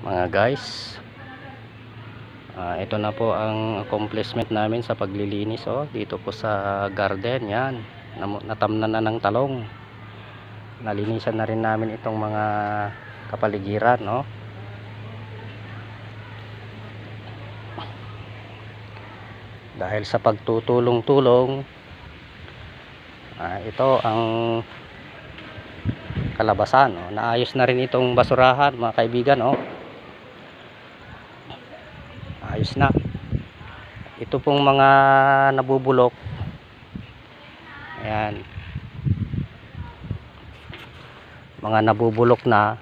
mga guys. Ito na po ang accomplishment namin sa paglilinis dito po sa garden. Yan, natamnan na ng talong. Nalinisan na rin namin itong mga kapaligiran dahil sa pagtutulong-tulong. Ito ang kalabasan. Naayos na rin itong basurahan, mga kaibigan. Ayos na. Ito pong mga nabubulok, ayan, mga nabubulok na,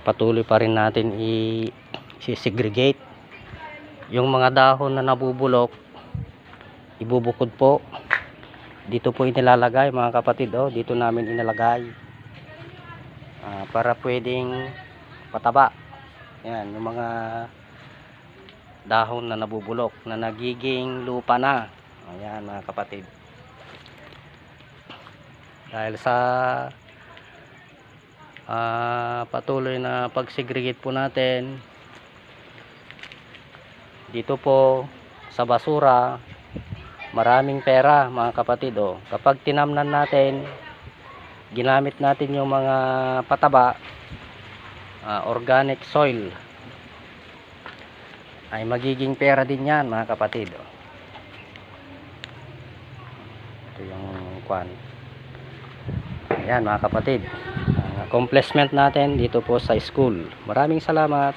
patuloy pa rin natin i-segregate. Yung mga dahon na nabubulok, ibubukod po. Dito po inilalagay, mga kapatid. Dito namin inalagay para pwedeng pataba. Yan, yung mga dahon na nabubulok na nagiging lupa na. Ayan, mga kapatid. Dahil sa patuloy na pagsegregate po natin dito po sa basura, maraming pera, mga kapatid. Kapag tinamnan natin, ginamit natin yung mga pataba, organic soil, ay magiging pera din yan, mga kapatid. Ito yung kwan. Ayan, mga kapatid, ang accomplishment natin dito po sa school. Maraming salamat.